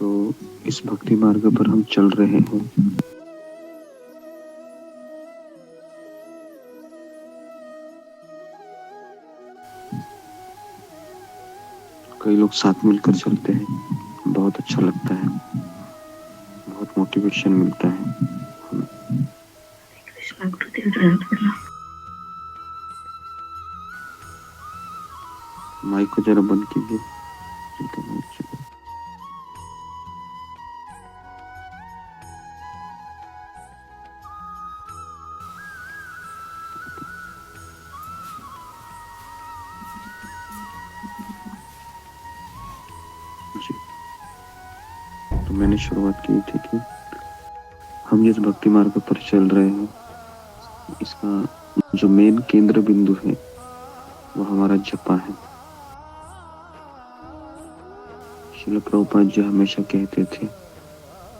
तो इस भक्ति मार्ग पर हम चल रहे हैं। कई लोग साथ मिलकर चलते हैं, बहुत अच्छा लगता है, बहुत मोटिवेशन मिलता है हमें। माइक को जरा बंद कीजिए। तो मैंने शुरुआत की थी कि हम जिस भक्ति मार्ग पर चल रहे हैं, इसका जो मेन केंद्र बिंदु है वो हमारा जपा है। श्रील प्रभुपाद जी हमेशा कहते थे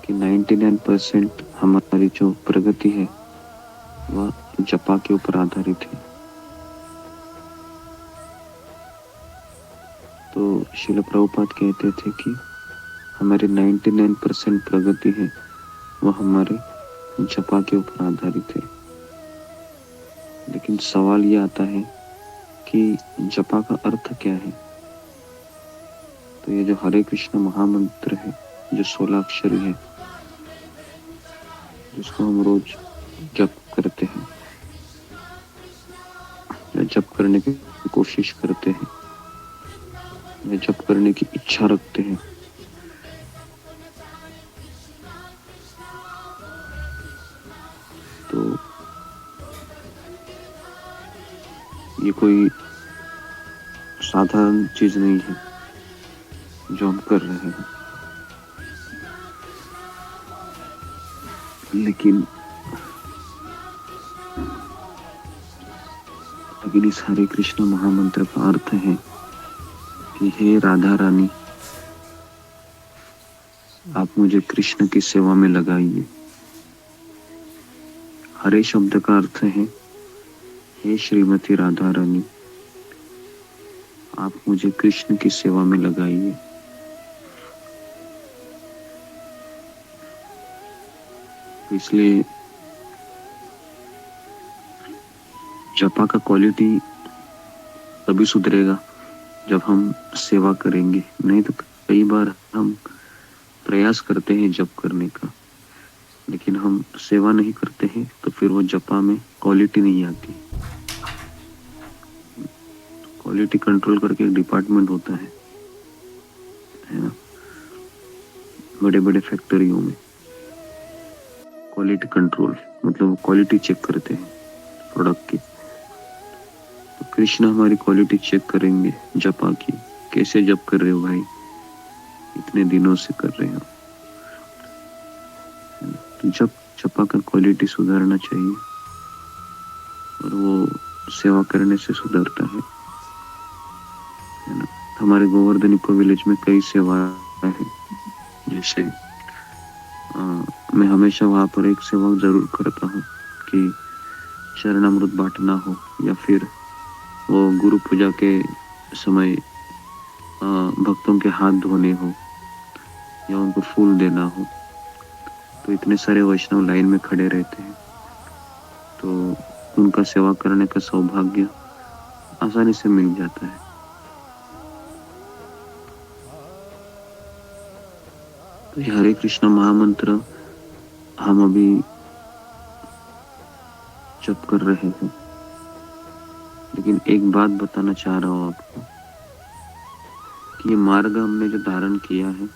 कि 99% हमारी जो प्रगति है वह जपा के ऊपर आधारित है। तो श्रील प्रभुपाद कहते थे कि हमारी 99% प्रगति है वह हमारे जपा के ऊपर आधारित है। लेकिन सवाल ये आता है कि जपा का अर्थ क्या है। तो ये जो हरे कृष्ण महामंत्र है, जो 16 अक्षरी है, जिसको हम रोज जप करते हैं या जप करने की कोशिश करते हैं या जप करने की इच्छा रखते हैं, तो ये कोई साधारण चीज नहीं है जो हम कर रहे हैं। लेकिन इस हरे कृष्ण महामंत्र का अर्थ है कि हे राधा रानी, आप मुझे कृष्ण की सेवा में लगाइए। हरे शब्द का अर्थ है हे श्रीमती राधा रानी, आप मुझे कृष्ण की सेवा में लगाइए। इसलिए जपा का क्वालिटी तभी सुधरेगा जब हम सेवा करेंगे। नहीं तो कई बार हम प्रयास करते हैं जप करने का, लेकिन हम सेवा नहीं करते हैं, तो फिर वो जपा में क्वालिटी नहीं आती। क्वालिटी कंट्रोल करके एक डिपार्टमेंट होता है ना, बड़े बड़े फैक्ट्रियों में क्वालिटी कंट्रोल मतलब क्वालिटी चेक करते हैं प्रोडक्ट की। तो कृष्ण हमारी क्वालिटी चेक करेंगे जपा की। कैसे जप कर रहे हो भाई, इतने दिनों से कर रहे हो। तो जपा का क्वालिटी सुधारना चाहिए और वो सेवा करने से सुधरता है ना। हमारे गोवर्धन इको विलेज में कई सेवाएं हैं। जैसे मैं हमेशा वहाँ पर एक सेवा जरूर करता हूँ कि चरणामृत बांटना हो, या फिर वो गुरु पूजा के समय भक्तों के हाथ धोने हो या उनको फूल देना हो। तो इतने सारे वैष्णव लाइन में खड़े रहते हैं, तो उनका सेवा करने का सौभाग्य आसानी से मिल जाता है। तो ये हरे कृष्ण महामंत्र हम अभी जप कर रहे हैं। लेकिन एक बात बताना चाह रहा हूँ आपको कि ये मार्ग हमने जो धारण किया है,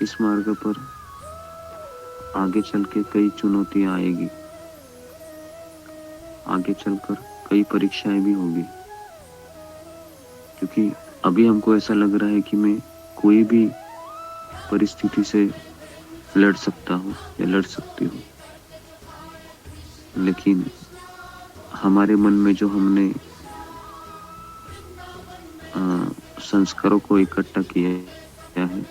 इस मार्ग पर आगे चल के कई चुनौतियां आएगी, आगे चलकर कई परीक्षाएं भी होगी। क्योंकि अभी हमको ऐसा लग रहा है कि मैं कोई भी परिस्थिति से लड़ सकता हूँ या लड़ सकती हूँ, लेकिन हमारे मन में जो हमने संस्कारों को इकट्ठा किया है,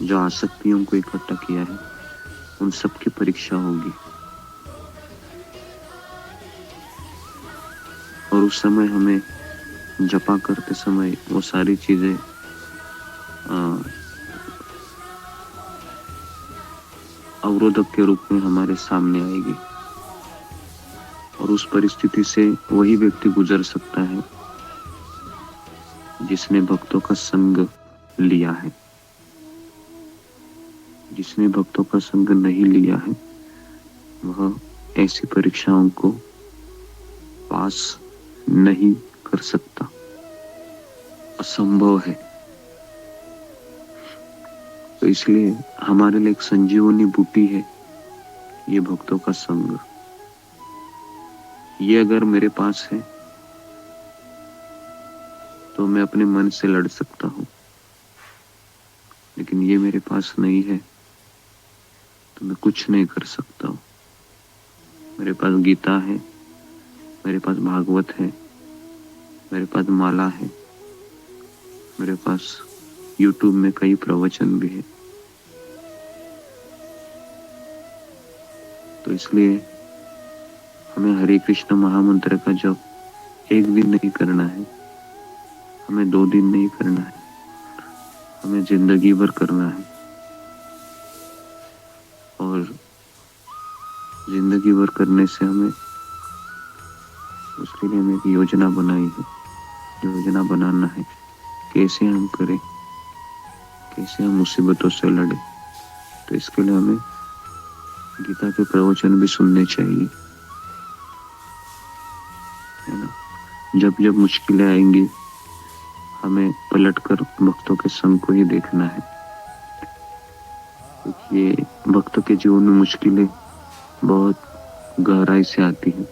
जो आसक्तियों को इकट्ठा किया है, उन सब की परीक्षा होगी। और उस समय हमें जपा करते समय वो सारी चीजें अवरोधक के रूप में हमारे सामने आएगी, और उस परिस्थिति से वही व्यक्ति गुजर सकता है जिसने भक्तों का संग लिया है। जिसने भक्तों का संग नहीं लिया है वह ऐसी परीक्षाओं को पास नहीं कर सकता, असंभव है। तो इसलिए हमारे लिए एक संजीवनी बूटी है ये भक्तों का संग। ये अगर मेरे पास है तो मैं अपने मन से लड़ सकता हूं, लेकिन ये मेरे पास नहीं है तो मैं कुछ नहीं कर सकता हूं। मेरे पास गीता है, मेरे पास भागवत है, मेरे पास माला है, मेरे पास YouTube में कई प्रवचन भी है। तो इसलिए हमें हरे कृष्ण महामंत्र का जप एक दिन नहीं करना है, हमें 2 दिन नहीं करना है, हमें जिंदगी भर करना है। और जिंदगी भर करने से हमें उसके लिए हमें एक योजना बनाई है, योजना बनाना है कैसे हम करें, कैसे हम मुसीबतों से लड़े। तो इसके लिए हमें गीता के प्रवचन भी सुनने चाहिए, है ना। जब जब मुश्किलें आएंगी हमें पलटकर भक्तों के संग को ही देखना है, क्योंकि ये भक्तों के जीवन में मुश्किलें बहुत गहराई से आती हैं।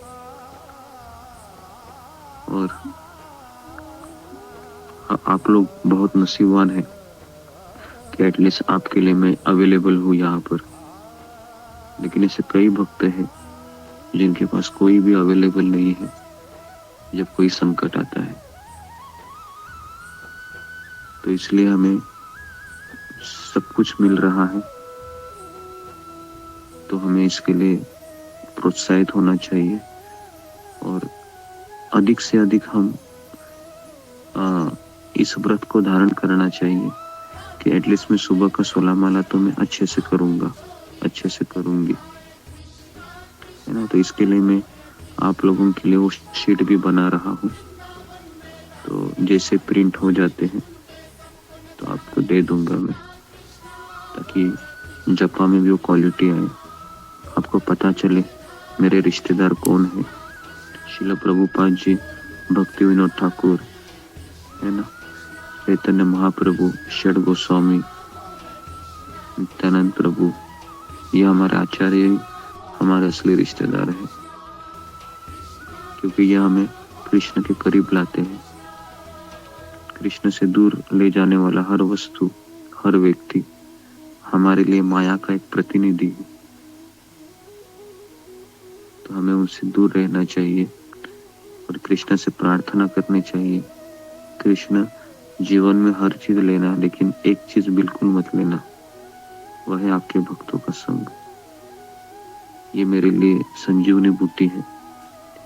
और आप लोग बहुत नसीबवान हैं कि एटलीस्ट आपके लिए मैं अवेलेबल हूँ यहाँ पर। लेकिन ऐसे कई भक्त हैं जिनके पास कोई भी अवेलेबल नहीं है जब कोई संकट आता है। तो इसलिए हमें सब कुछ मिल रहा है तो हमें इसके लिए प्रोत्साहित होना चाहिए, और अधिक से अधिक हम इस व्रत को धारण करना चाहिए कि एटलीस्ट मैं सुबह का 16 माला तो मैं अच्छे से करूँगा, अच्छे से करूँगी, है ना। तो इसके लिए मैं आप लोगों के लिए वो शीट भी बना रहा हूँ। तो जैसे प्रिंट हो जाते हैं तो आपको दे दूंगा मैं, ताकि जपा में भी वो क्वालिटी आए, आपको पता चले मेरे रिश्तेदार कौन है। श्रील प्रभुपाद जी, भक्ति विनोद ठाकुर, है ना, चैतन्य महाप्रभु, षड गोस्वामी, नित्यानंद प्रभु, ये हमारे आचार्य हमारे असली रिश्तेदार हैं, क्योंकि ये हमें कृष्ण के करीब लाते हैं। कृष्ण से दूर ले जाने वाला हर वस्तु, हर व्यक्ति हमारे लिए माया का एक प्रतिनिधि है। तो हमें उनसे दूर रहना चाहिए और कृष्ण से प्रार्थना करनी चाहिए, कृष्ण जीवन में हर चीज लेना, लेकिन एक चीज बिल्कुल मत लेना, वह है आपके भक्तों का संग। ये मेरे लिए संजीवनी बूटी है,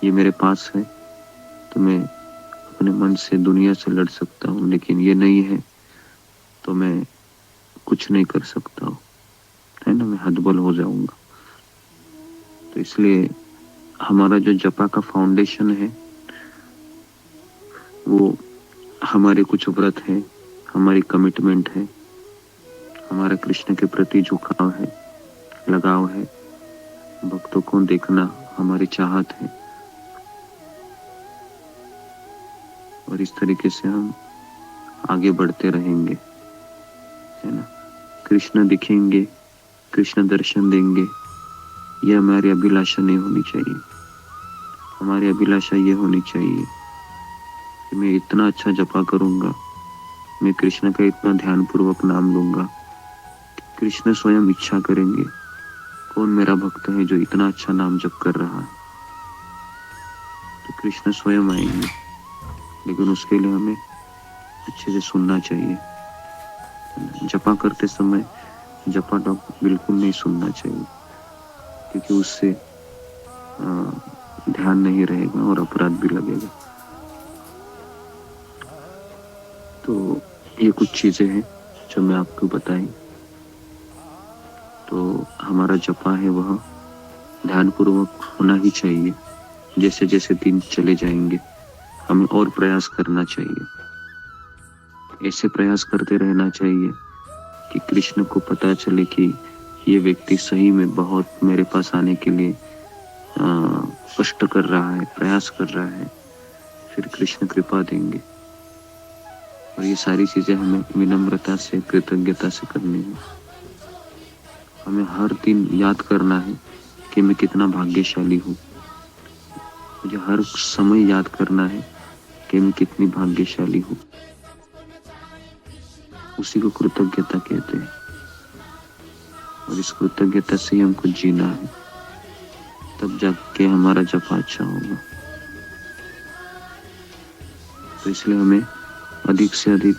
ये मेरे पास है तो मैं अपने मन से दुनिया से लड़ सकता हूँ, लेकिन ये नहीं है तो मैं कुछ नहीं कर सकता हूँ, है ना, मैं हतबल हो जाऊंगा। तो इसलिए हमारा जो जपा का फाउंडेशन है वो हमारे कुछ व्रत है, हमारी कमिटमेंट है, हमारा कृष्ण के प्रति झुकाव है, लगाव है, भक्तों को देखना हमारी चाहत है। और इस तरीके से हम आगे बढ़ते रहेंगे, है ना। कृष्ण दिखेंगे, कृष्ण दर्शन देंगे, ये हमारी अभिलाषा नहीं होनी चाहिए। हमारी अभिलाषा ये होनी चाहिए कि मैं इतना अच्छा जपा करूंगा, मैं कृष्ण का इतना ध्यान पूर्वक नाम लूंगा, कृष्ण स्वयं इच्छा करेंगे कौन मेरा भक्त है जो इतना अच्छा नाम जप कर रहा है। तो कृष्ण स्वयं आएंगे, लेकिन उसके लिए हमें अच्छे से सुनना चाहिए। जपा करते समय जपा टॉक बिल्कुल नहीं सुनना चाहिए, क्योंकि उससे ध्यान नहीं रहेगा और अपराध भी लगेगा। तो ये कुछ चीजें हैं जो मैं आपको बताई। तो हमारा जपा है वह ध्यानपूर्वक होना ही चाहिए। जैसे जैसे दिन चले जाएंगे हमें और प्रयास करना चाहिए। ऐसे प्रयास करते रहना चाहिए कि कृष्ण को पता चले कि ये व्यक्ति सही में बहुत मेरे पास आने के लिए कष्ट कर रहा है, प्रयास कर रहा है। फिर कृष्ण कृपा देंगे। और ये सारी चीजें हमें विनम्रता से, कृतज्ञता से करनी है। हमें हर दिन याद करना है कि मैं कितना भाग्यशाली हूँ। मुझे हर समय याद करना है कि मैं कितनी भाग्यशाली हूँ। उसी को कृतज्ञता कहते हैं। और इस कृतज्ञता से ही हमको जीना है, तब जाके हमारा जप अच्छा होगा। तो इसलिए हमें अधिक से अधिक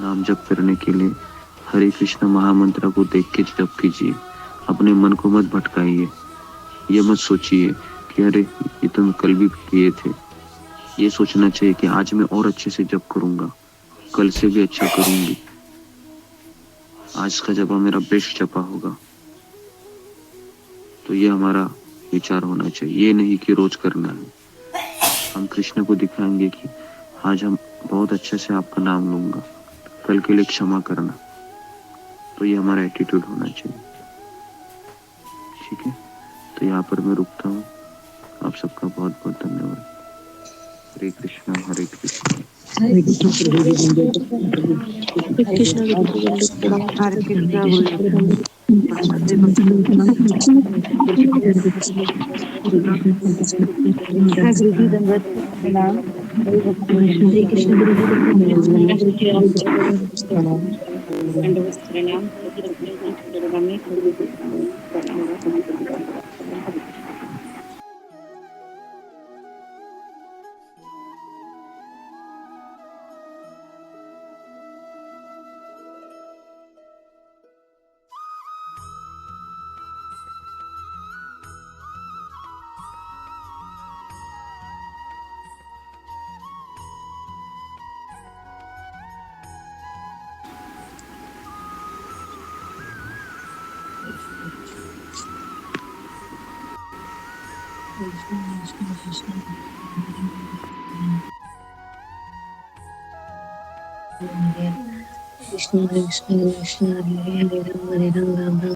नाम जप करने के लिए हरे कृष्ण महामंत्र को देख के जप कीजिए। अपने मन को मत भटकाइए। ये मत सोचिए कि अरे ये तो मैं कल भी किए थे। ये सोचना चाहिए कि आज मैं और अच्छे से जप करूंगा, कल से भी अच्छा करूंगी। आज का जपा मेरा बेस्ट जपा होगा। तो ये हमारा विचार होना चाहिए। ये नहीं कि रोज करना है। हम कृष्ण को दिखाएंगे कि आज हम बहुत अच्छे से आपका नाम लूंगा, कल के लिए क्षमा करना। तो ये हमारा एटीट्यूड होना चाहिए। ठीक है, तो यहाँ पर मैं रुकता हूँ। आप सबका बहुत बहुत धन्यवाद। हरे कृष्णा हरे कृष्णा। हरे कृष्ण प्रभु जी बंदे को हरे कृष्ण गुरु जी प्रणाम। हरे कृष्णा हरे गुरु कृष्ण जी प्रणाम। हरे भक्त कृष्ण गुरु जी दंडवत प्रणाम। हरे भक्त वैष्णव हरे कृष्ण गुरु जी प्रणाम। गुरु जी आप प्रणाम। दंडवत प्रणाम। सभी भक्तों को प्रणामी प्रणाम। कृष्ण कृष्ण कृष्ण हरे हरे राम राम राम हरे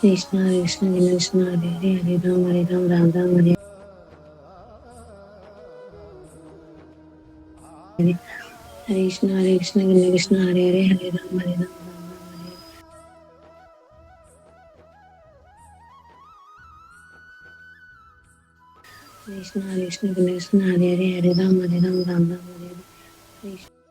कृष्ण कृष्ण कृष्ण हरे राम राम राम हरे कृष्ण कृष्ण हरे राम राम राम हरे कृष्ण कृष्ण कृष्ण हरे राम राम राम हरे कृष्ण